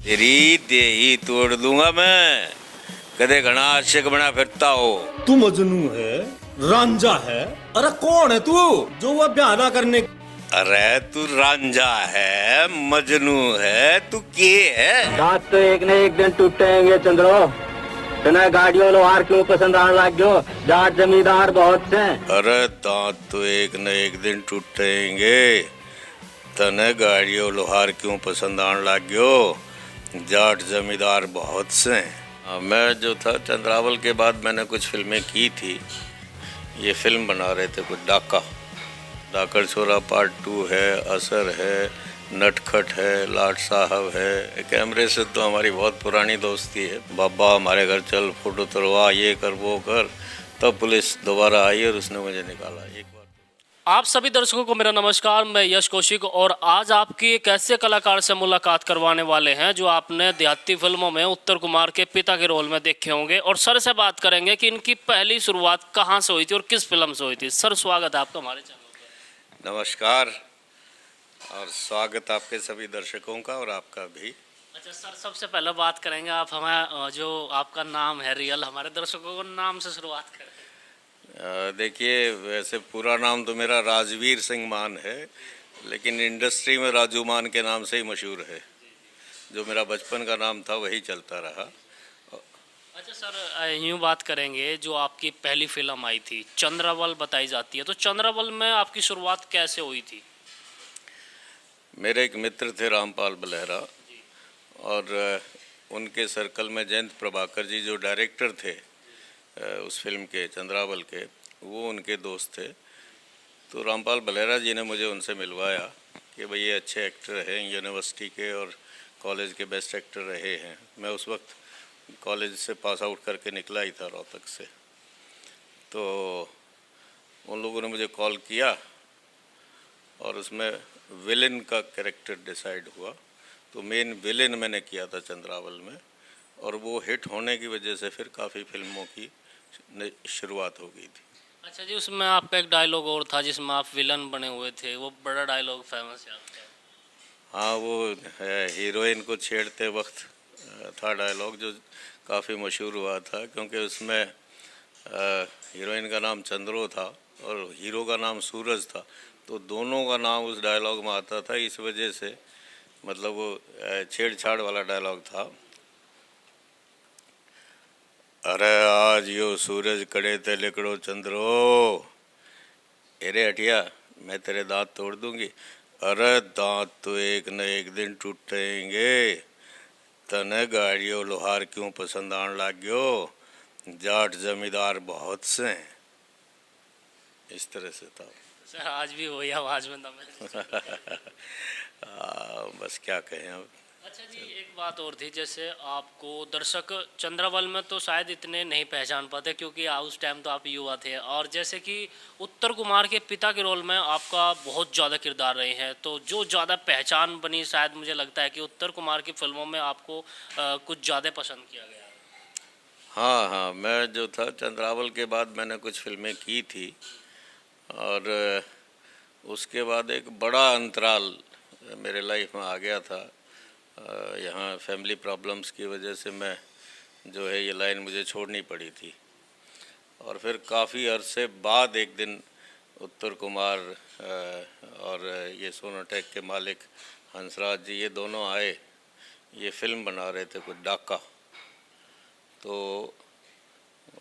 तेरी देही तोड़ दूंगा मैं। कदे घना आशिक बना फिरता हो। तू मजनू है, रांझा है। अरे कौन है तू जो वह ब्याह ना करने। अरे तू रांझा है, मजनू है, तू के है? दांत तो एक न एक दिन टूटेंगे चंद्रो। तने गाड़ियों लोहार क्यों पसंद आने लग गयो? जाट जमींदार बहुत से। अरे दांत तो एक न एक दिन टूटेंगे। तने गाड़ियों लोहार क्यों पसंद आने लग गयो? जाट जमींदार बहुत से। मैं जो था चंद्रावल के बाद मैंने कुछ फिल्में की थी। ये फिल्म बना रहे थे कुछ डाका, डाकड़ छोरा पार्ट 2 है, असर है, नटखट है, लाट साहब है। कैमरे से तो हमारी बहुत पुरानी दोस्ती है। बाबा हमारे घर चल, फोटो तुलवा, ये कर वो कर। तब पुलिस दोबारा आई और उसने मुझे निकाला एक बार। आप सभी दर्शकों को मेरा नमस्कार। मैं यश कौशिक और आज आपकी एक ऐसे कलाकार से मुलाकात करवाने वाले हैं जो आपने देहाती फिल्मों में उत्तर कुमार के पिता के रोल में देखे होंगे। और सर से बात करेंगे कि इनकी पहली शुरुआत कहां से हुई थी और किस फिल्म से हुई थी। सर स्वागत है आपका हमारे चैनल पर। नमस्कार और स्वागत आपके सभी दर्शकों का और आपका भी। अच्छा सर, सबसे पहले बात करेंगे आप हमें जो आपका नाम है रियल, हमारे दर्शकों को नाम से शुरुआत करें। देखिए, वैसे पूरा नाम तो मेरा राजवीर सिंह मान है, लेकिन इंडस्ट्री में राजू मान के नाम से ही मशहूर है। जो मेरा बचपन का नाम था वही चलता रहा। अच्छा सर, यूँ बात करेंगे जो आपकी पहली फिल्म आई थी चंद्रावल बताई जाती है, तो चंद्रावल में आपकी शुरुआत कैसे हुई थी? मेरे एक मित्र थे रामपाल बलहरा और उनके सर्कल में जयंत प्रभाकर जी जो डायरेक्टर थे उस फिल्म के चंद्रावल के, वो उनके दोस्त थे। तो रामपाल बलहरा जी ने मुझे उनसे मिलवाया कि भाई ये अच्छे एक्टर हैं, यूनिवर्सिटी के और कॉलेज के बेस्ट एक्टर रहे हैं। मैं उस वक्त कॉलेज से पास आउट करके निकला ही था रोहतक से। तो उन लोगों ने मुझे कॉल किया और उसमें विलेन का कैरेक्टर डिसाइड हुआ। तो मेन विलेन मैंने किया था चंद्रावल में और वो हिट होने की वजह से फिर काफ़ी फिल्मों की शुरुआत हो गई थी। अच्छा जी, उसमें आपका एक डायलॉग और था जिसमें आप विलन बने हुए थे, वो बड़ा डायलॉग फेमस है आपका। हाँ, वो हीरोइन को छेड़ते वक्त था डायलॉग जो काफ़ी मशहूर हुआ था, क्योंकि उसमें हीरोइन का नाम चंद्रो था और हीरो का नाम सूरज था। तो दोनों का नाम उस डायलॉग में आता था, इस वजह से मतलब वो छेड़छाड़ वाला डायलॉग था। अरे आज यो सूरज कड़े ते लिकड़ो चंद्रो, अरे हटिया मैं तेरे दांत तोड़ दूंगी। अरे दांत तो एक न एक दिन टूटेंगे। तने गाड़ियों लोहार क्यों पसंद आने लग गयो? जाट जमींदार बहुत से हैं। इस तरह से था। सर आज भी वही आवाज़ में दम है। बस क्या कहें अब। अच्छा जी, एक बात और थी, जैसे आपको दर्शक चंद्रावल में तो शायद इतने नहीं पहचान पाते क्योंकि उस टाइम तो आप युवा थे, और जैसे कि उत्तर कुमार के पिता के रोल में आपका बहुत ज़्यादा किरदार रहे हैं, तो जो ज़्यादा पहचान बनी शायद मुझे लगता है कि उत्तर कुमार की फिल्मों में आपको कुछ ज़्यादा पसंद किया गया। हाँ हाँ, मैं जो था चंद्रावल के बाद मैंने कुछ फिल्में की थी और उसके बाद एक बड़ा अंतराल मेरे लाइफ में आ गया था। यहाँ फैमिली प्रॉब्लम्स की वजह से मैं जो है ये लाइन मुझे छोड़नी पड़ी थी। और फिर काफ़ी अरसे बाद एक दिन उत्तर कुमार और ये सोनोटेक के मालिक हंसराज जी, ये दोनों आए। ये फिल्म बना रहे थे कुछ डाका। तो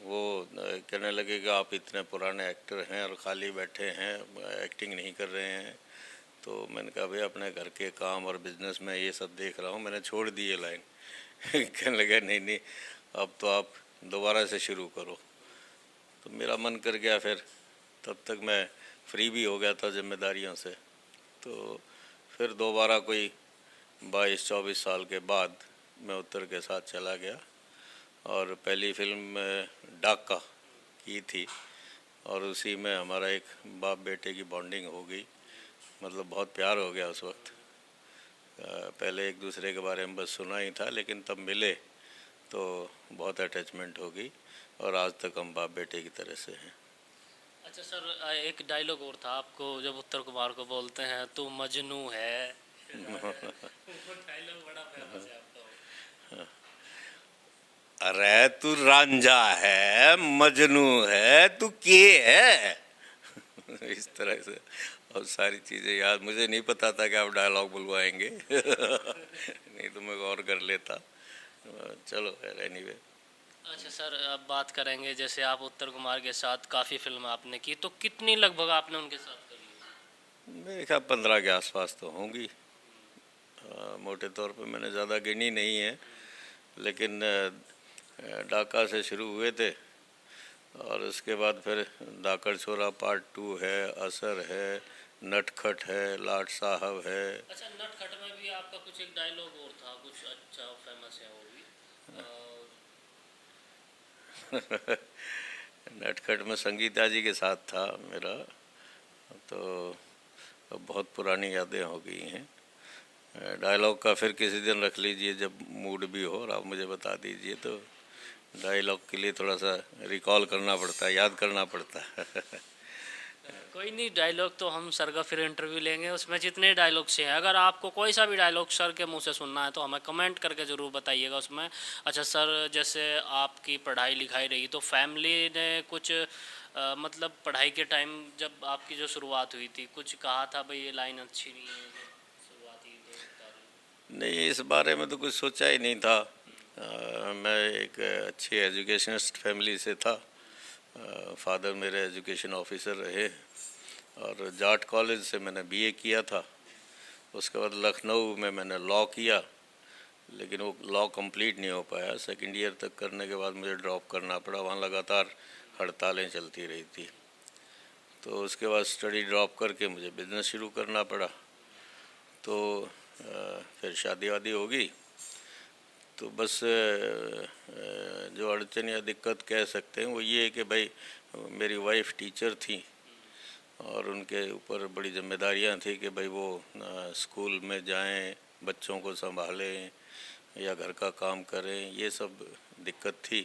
वो कहने लगे कि आप इतने पुराने एक्टर हैं और खाली बैठे हैं, एक्टिंग नहीं कर रहे हैं। तो मैंने कहा भाई अपने घर के काम और बिजनेस में ये सब देख रहा हूँ, मैंने छोड़ दी ये लाइन। कहने लगा नहीं नहीं, अब तो आप दोबारा से शुरू करो। तो मेरा मन कर गया फिर। तब तक मैं फ्री भी हो गया था जिम्मेदारियों से। तो फिर दोबारा कोई 22-24 साल के बाद मैं उत्तर के साथ चला गया और पहली फिल्म डाका की थी और उसी में हमारा एक बाप बेटे की बॉन्डिंग हो गई। मतलब बहुत प्यार हो गया उस वक्त। पहले एक दूसरे के बारे में बस सुना ही था, लेकिन तब मिले तो बहुत अटैचमेंट हो गई और आज तक हम बाप बेटे की तरह से हैं। अच्छा सर, एक डायलॉग और था आपको जब उत्तर कुमार को बोलते हैं तू मजनू है। वो डायलॉग बड़ा फेमस है आपका। अरे तू रांझा है, मजनू है, तू के है। इस तरह से और सारी चीज़ें याद, मुझे नहीं पता था कि आप डायलॉग बुलवाएंगे। नहीं तो मैं गौर कर लेता। चलो एनीवे। अच्छा सर, अब बात करेंगे जैसे आप उत्तर कुमार के साथ काफ़ी फिल्म आपने की, तो कितनी लगभग आपने उनके साथ करी? मेरे ख्याल 15 के आसपास तो होंगी। मोटे तौर पे मैंने ज़्यादा गिनी नहीं है, लेकिन डाका से शुरू हुए थे और उसके बाद फिर धाकड़ छोरा पार्ट 2 है, असर है, नटखट है, लाट साहब है। अच्छा, नटखट में भी आपका कुछ एक डायलॉग और था, कुछ अच्छा फेमस है वो भी। नटखट में संगीता जी के साथ था मेरा, तो अब बहुत पुरानी यादें हो गई हैं। डायलॉग का फिर किसी दिन रख लीजिए जब मूड भी हो और आप मुझे बता दीजिए, तो डायलॉग के लिए थोड़ा सा रिकॉल करना पड़ता है, याद करना पड़ता है। कोई नहीं, डायलॉग तो हम सर का फिर इंटरव्यू लेंगे, उसमें जितने डायलॉग से हैं, अगर आपको कोई सा भी डायलॉग सर के मुंह से सुनना है तो हमें कमेंट करके ज़रूर बताइएगा उसमें। अच्छा सर, जैसे आपकी पढ़ाई लिखाई रही तो फैमिली ने कुछ मतलब पढ़ाई के टाइम जब आपकी जो शुरुआत हुई थी, कुछ कहा था भाई ये लाइन अच्छी नहीं है, शुरुआती तो बता दो। नहीं, इस बारे में तो कुछ सोचा ही नहीं था। मैं एक अच्छी एजुकेशनिस्ट फैमिली से था। फादर मेरे एजुकेशन ऑफिसर रहे और जाट कॉलेज से मैंने बीए किया था। उसके बाद लखनऊ में मैंने लॉ किया, लेकिन वो लॉ कंप्लीट नहीं हो पाया। सेकंड ईयर तक करने के बाद मुझे ड्रॉप करना पड़ा, वहाँ लगातार हड़तालें चलती रही थी। तो उसके बाद स्टडी ड्रॉप करके मुझे बिज़नेस शुरू करना पड़ा। तो फिर शादी वादी होगी, तो बस जो अड़चन या दिक्कत कह सकते हैं वो ये है कि भाई मेरी वाइफ टीचर थी और उनके ऊपर बड़ी जिम्मेदारियां थी कि भाई वो स्कूल में जाएं, बच्चों को संभालें या घर का काम करें, ये सब दिक्कत थी।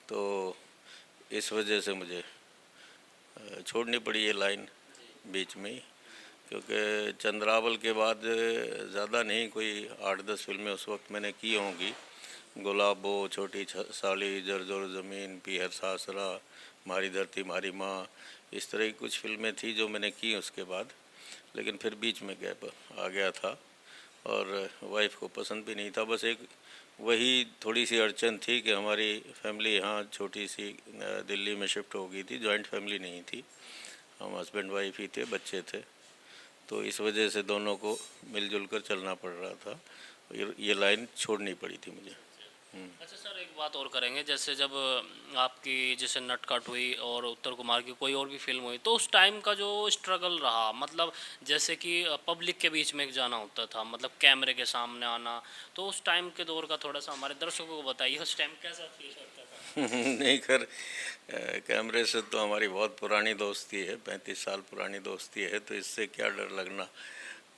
तो इस वजह से मुझे छोड़नी पड़ी ये लाइन बीच में ही, क्योंकि चंद्रावल के बाद ज़्यादा नहीं, कोई 8-10 फिल्में उस वक्त मैंने की होंगी। गुलाबो, छोटी साली, जरजोर ज़मीन, पीहर सासरा, मारी धरती मारी माँ, इस तरह की कुछ फिल्में थी जो मैंने की उसके बाद। लेकिन फिर बीच में गैप आ गया था और वाइफ को पसंद भी नहीं था। बस एक वही थोड़ी सी अड़चन थी कि हमारी फैमिली यहाँ छोटी सी दिल्ली में शिफ्ट हो गई थी, जॉइंट फैमिली नहीं थी, हम हस्बैंड वाइफ ही थे, बच्चे थे। तो इस वजह से दोनों को मिलजुल कर चलना पड़ रहा था, ये लाइन छोड़नी पड़ी थी मुझे। अच्छा सर, एक बात और करेंगे, जैसे जब आपकी जैसे नटखट हुई और उत्तर कुमार की कोई और भी फिल्म हुई, तो उस टाइम का जो स्ट्रगल रहा, मतलब जैसे कि पब्लिक के बीच में जाना होता था, मतलब कैमरे के सामने आना, तो उस टाइम के दौर का थोड़ा सा हमारे दर्शकों को बताइए, उस टाइम कैसा फील होता था? नहीं खैर, कैमरे से तो हमारी बहुत पुरानी दोस्ती है, 35 साल पुरानी दोस्ती है, तो इससे क्या डर लगना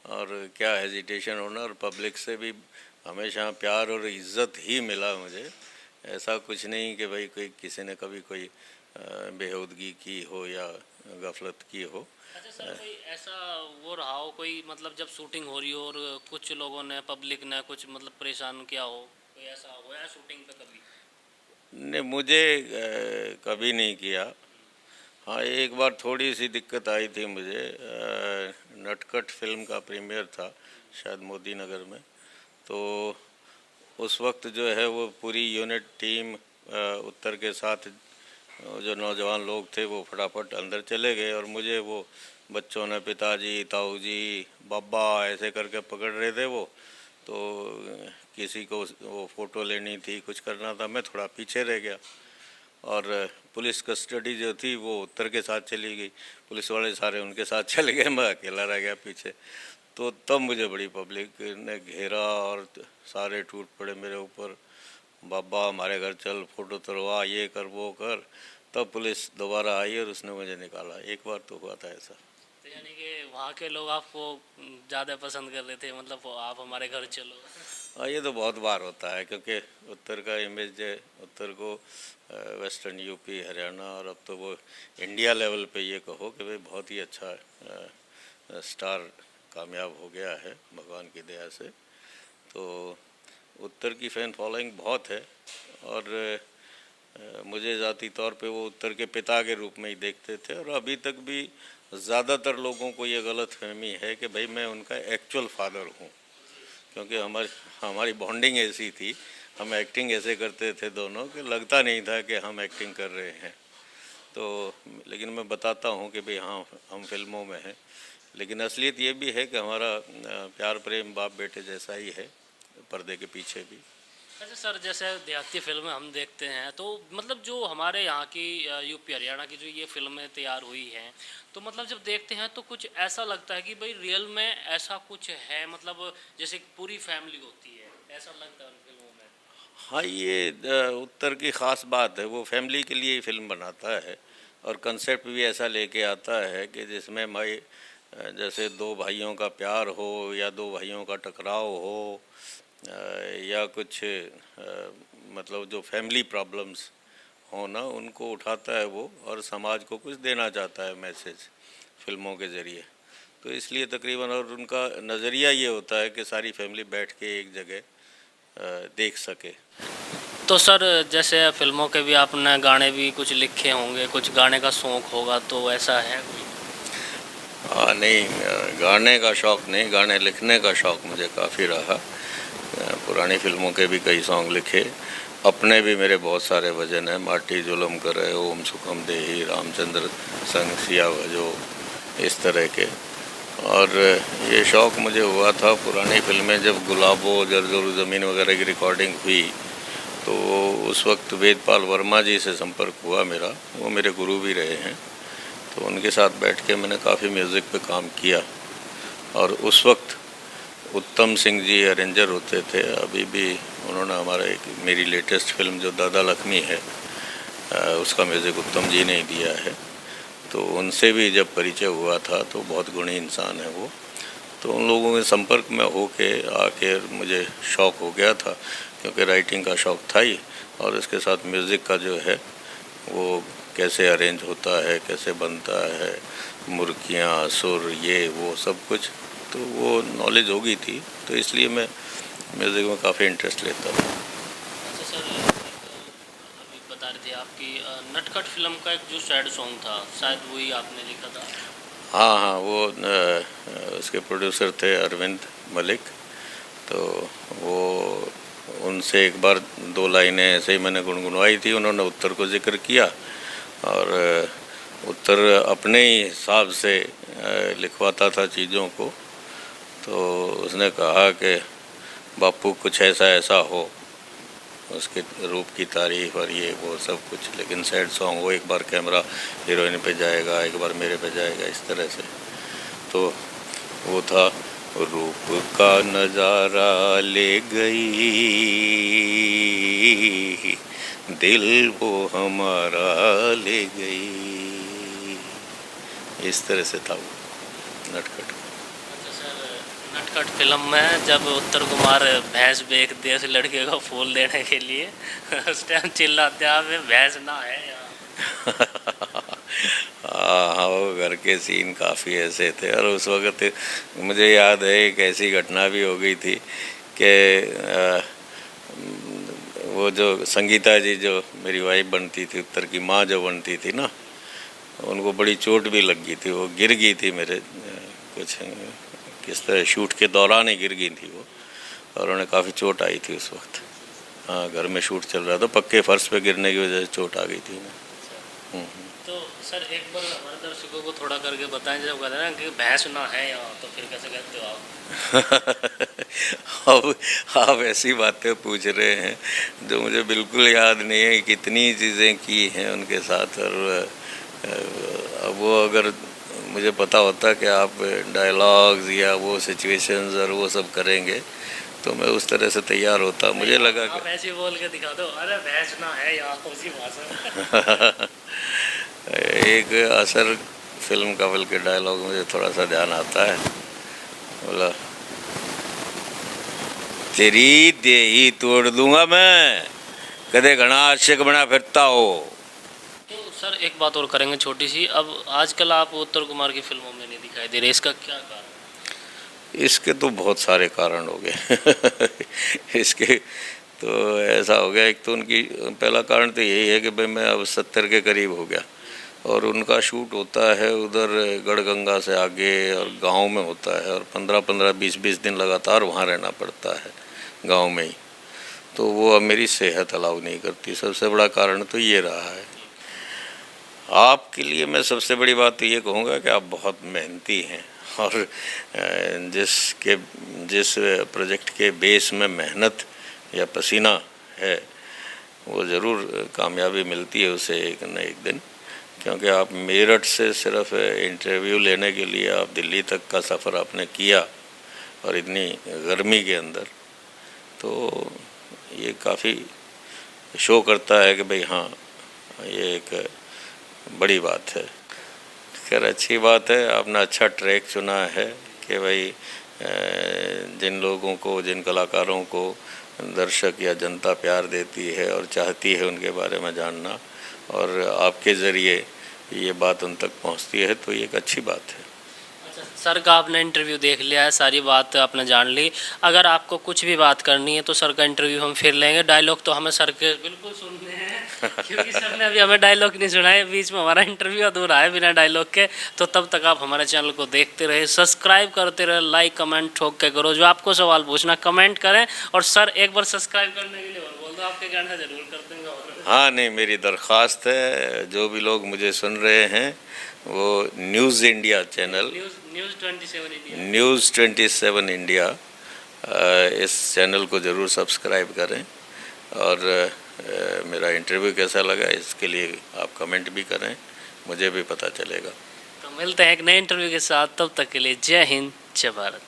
और क्या हेजिटेशन होना। और पब्लिक से भी हमेशा प्यार और इज़्ज़त ही मिला मुझे। ऐसा कुछ नहीं कि भाई कोई किसी ने कभी कोई बेहूदगी की हो या गफलत की हो। अच्छा सर, कोई ऐसा वो रहा हो, कोई मतलब जब शूटिंग हो रही हो और कुछ लोगों ने, पब्लिक ने कुछ मतलब परेशान किया हो, कोई ऐसा हुआ है शूटिंग पे कभी? ने मुझे कभी नहीं किया। हाँ, एक बार थोड़ी सी दिक्कत आई थी मुझे। नटखट फिल्म का प्रीमियर था शायद मोदी नगर में, तो उस वक्त जो है वो पूरी यूनिट टीम उत्तर के साथ जो नौजवान लोग थे वो फटाफट अंदर चले गए और मुझे वो बच्चों ने पिताजी, ताऊ जी, बाबा ऐसे करके पकड़ रहे थे वो। तो किसी को वो फ़ोटो लेनी थी, कुछ करना था, मैं थोड़ा पीछे रह गया और पुलिस कस्टडी जो थी वो उत्तर के साथ चली गई, पुलिस वाले सारे उनके साथ चले गए, मैं अकेला रह गया पीछे। तो तब मुझे बड़ी पब्लिक ने घेरा और सारे टूट पड़े मेरे ऊपर, बाबा हमारे घर चल, फ़ोटो तुलवा, ये कर वो कर। तब पुलिस दोबारा आई और उसने मुझे निकाला। एक बार तो हुआ था ऐसा। तो यानी कि वहाँ के लोग आपको ज़्यादा पसंद कर रहे थे, मतलब आप हमारे घर चलो। हाँ, ये तो बहुत बार होता है क्योंकि उत्तर का इमेज है, उत्तर को वेस्टर्न यूपी, हरियाणा और अब तो वो इंडिया लेवल पे ये कहो कि भाई बहुत ही अच्छा स्टार कामयाब हो गया है भगवान की दया से। तो उत्तर की फ़ैन फॉलोइंग बहुत है और मुझे ज़ाती तौर पे वो उत्तर के पिता के रूप में ही देखते थे। और अभी तक भी ज़्यादातर लोगों को ये गलतफहमी है कि भाई मैं उनका एक्चुअल फादर हूँ, क्योंकि हमारी बॉन्डिंग ऐसी थी, हम एक्टिंग ऐसे करते थे दोनों कि लगता नहीं था कि हम एक्टिंग कर रहे हैं। तो लेकिन मैं बताता हूँ कि भाई हाँ, हम फिल्मों में हैं, लेकिन असलियत ये भी है कि हमारा प्यार प्रेम बाप बेटे जैसा ही है पर्दे के पीछे भी। अच्छा सर, जैसे देहाती फिल्में हम देखते हैं तो मतलब जो हमारे यहाँ की यूपी हरियाणा की जो ये फिल्में तैयार हुई हैं, तो मतलब जब देखते हैं तो कुछ ऐसा लगता है कि भाई रियल में ऐसा कुछ है, मतलब जैसे पूरी फैमिली होती है, ऐसा लगता है उन फिल्मों में। हाँ, ये उत्तर की ख़ास बात है, वो फैमिली के लिए ही फिल्म बनाता है और कंसेप्ट भी ऐसा लेके आता है कि जिसमें भाई जैसे दो भाइयों का प्यार हो या दो भाइयों का टकराव हो या कुछ मतलब जो फैमिली प्रॉब्लम्स हो ना, उनको उठाता है वो और समाज को कुछ देना चाहता है मैसेज फिल्मों के ज़रिए। तो इसलिए तकरीबन और उनका नज़रिया ये होता है कि सारी फैमिली बैठ के एक जगह देख सके। तो सर जैसे फिल्मों के भी आपने गाने भी कुछ लिखे होंगे, कुछ गाने का शौक होगा, तो ऐसा है कोई? हाँ, नहीं, गाने का शौक़ नहीं, गाने लिखने का शौक़ मुझे काफ़ी रहा। पुरानी फिल्मों के भी कई सॉन्ग लिखे, अपने भी मेरे बहुत सारे भजन हैं, माटी जुलम करे, ओम सुखम देही, रामचंद्र संग सिया भजो, इस तरह के। और ये शौक़ मुझे हुआ था पुरानी फिल्में जब गुलाबो, जरजोर ज़मीन वगैरह की रिकॉर्डिंग हुई, तो उस वक्त वेदपाल वर्मा जी से संपर्क हुआ मेरा, वो मेरे गुरु भी रहे हैं। तो उनके साथ बैठ के मैंने काफ़ी म्यूज़िक पे काम किया। और उस वक्त उत्तम सिंह जी अरेंजर होते थे, अभी भी उन्होंने हमारा मेरी लेटेस्ट फिल्म जो दादा लक्ष्मी है उसका म्यूज़िक उत्तम जी ने ही दिया है। तो उनसे भी जब परिचय हुआ था तो बहुत गुणी इंसान है वो। तो उन लोगों के संपर्क में होके आके मुझे शौक़ हो गया था, क्योंकि राइटिंग का शौक़ था ही और इसके साथ म्यूज़िक का जो है वो कैसे अरेंज होता है, कैसे बनता है, मुर्कियाँ, सुर, ये वो सब कुछ, तो वो नॉलेज हो गई थी। तो इसलिए मैं म्यूज़िक में काफ़ी इंटरेस्ट लेता हूँ। अच्छा सर, अभी बता रहे थे आपकी नटखट फिल्म का एक जो सैड सॉन्ग था, शायद वही आपने लिखा था? हाँ हाँ, वो उसके प्रोड्यूसर थे अरविंद मलिक। तो वो उनसे एक बार दो लाइनें ऐसे ही मैंने गुनगुनवाई थी, उन्होंने उत्तर को जिक्र किया और उत्तर अपने ही हिसाब से लिखवाता था चीज़ों को। तो उसने कहा कि बापू कुछ ऐसा ऐसा हो, उसके रूप की तारीफ और ये वो सब कुछ, लेकिन सैड सॉन्ग हो, एक बार कैमरा हीरोइन पे जाएगा, एक बार मेरे पे जाएगा, इस तरह से। तो वो था, रूप का नज़ारा ले गई दिल वो हमारा ले गई, इस तरह से था वो नटखट। अच्छा सर, नटखट फिल्म में जब उत्तर कुमार भैंस बेचते हैं उस लड़के को फूल देने के लिए, उस टाइम चिल्लाते हैं भैंस ना है यहाँ। हाँ, वो घर के सीन काफ़ी ऐसे थे। और उस वक्त मुझे याद है एक ऐसी घटना भी हो गई थी कि वो जो संगीता जी जो मेरी वाइफ बनती थी, उत्तर की माँ जो बनती थी ना, उनको बड़ी चोट भी लग गई थी, वो गिर गई थी मेरे कुछ किस तरह शूट के दौरान ही गिर गई थी वो, और उन्हें काफ़ी चोट आई थी उस वक्त। हाँ, घर में शूट चल रहा था, पक्के फर्श पे गिरने की वजह से चोट आ गई थी उन्हें। तो सर एक बार हमारे दर्शकों को थोड़ा करके बताएं, जब कहते हैं ना कि भैंस ना है यहाँ, तो फिर कैसे कहते हो आप? अब आप ऐसी बातें पूछ रहे हैं जो मुझे बिल्कुल याद नहीं है, कितनी चीज़ें की हैं उनके साथ। और अब वो अगर मुझे पता होता कि आप डायलॉग्स या वो सिचुएशंस और वो सब करेंगे तो मैं उस तरह से तैयार होता। मुझे लगा कि आप ऐसे बोल के दिखा दो, अरे भैंस ना है यहाँ, उसी भाषा। एक असर फिल्म कवल के डायलॉग मुझे थोड़ा सा ध्यान आता है, बोला तेरी देही तोड़ दूंगा मैं, कदे घना आशिक बना फिरता हो। तो सर एक बात और करेंगे छोटी सी, अब आजकल आप उत्तर कुमार की फिल्मों में नहीं दिखाई दे रहे, इसका क्या कारण? इसके तो बहुत सारे कारण हो गए। इसके तो ऐसा हो गया। एक तो उनकी पहला कारण तो यही है कि भाई मैं अब 70 के करीब हो गया और उनका शूट होता है उधर गढ़गंगा से आगे और गांव में होता है और 15-15, 20-20 दिन लगातार वहाँ रहना पड़ता है गांव में ही। तो वो अब मेरी सेहत अलाउ नहीं करती। सबसे बड़ा कारण तो ये रहा है। आपके लिए मैं सबसे बड़ी बात तो ये कहूँगा कि आप बहुत मेहनती हैं और जिस प्रोजेक्ट के बेस में मेहनत या पसीना है वो ज़रूर कामयाबी मिलती है उसे एक न एक दिन। क्योंकि आप मेरठ से सिर्फ इंटरव्यू लेने के लिए आप दिल्ली तक का सफ़र आपने किया और इतनी गर्मी के अंदर, तो ये काफ़ी शो करता है कि भाई हाँ ये एक बड़ी बात है। खैर अच्छी बात है, आपने अच्छा ट्रैक चुना है कि भाई जिन लोगों को, जिन कलाकारों को दर्शक या जनता प्यार देती है और चाहती है उनके बारे में जानना और आपके ज़रिए ये बात उन तक पहुंचती है, तो ये एक अच्छी बात है। सर का आपने इंटरव्यू देख लिया है, सारी बात आपने जान ली। अगर आपको कुछ भी बात करनी है तो सर का इंटरव्यू हम फिर लेंगे। डायलॉग तो हमें सर के बिल्कुल सुनने हैं क्योंकि सर ने अभी हमें डायलॉग नहीं सुनाए। बीच में हमारा इंटरव्यू अधूरा है बिना डायलॉग के। तो तब तक आप हमारे चैनल को देखते रहे, सब्सक्राइब करते रहे, लाइक कमेंट ठोक के करो। जो आपको सवाल पूछना कमेंट करें और सर एक बार सब्सक्राइब करने के लिए और बोल दो, आपके कहने से जरूर कर देंगे। हाँ नहीं, मेरी दरख्वास्त है जो भी लोग मुझे सुन रहे हैं वो news India channel, news 27 India, इस चैनल को ज़रूर सब्सक्राइब करें और मेरा इंटरव्यू कैसा लगा इसके लिए आप कमेंट भी करें, मुझे भी पता चलेगा। तो मिलते हैं एक नए इंटरव्यू के साथ, तब तक के लिए जय हिंद, जय भारत।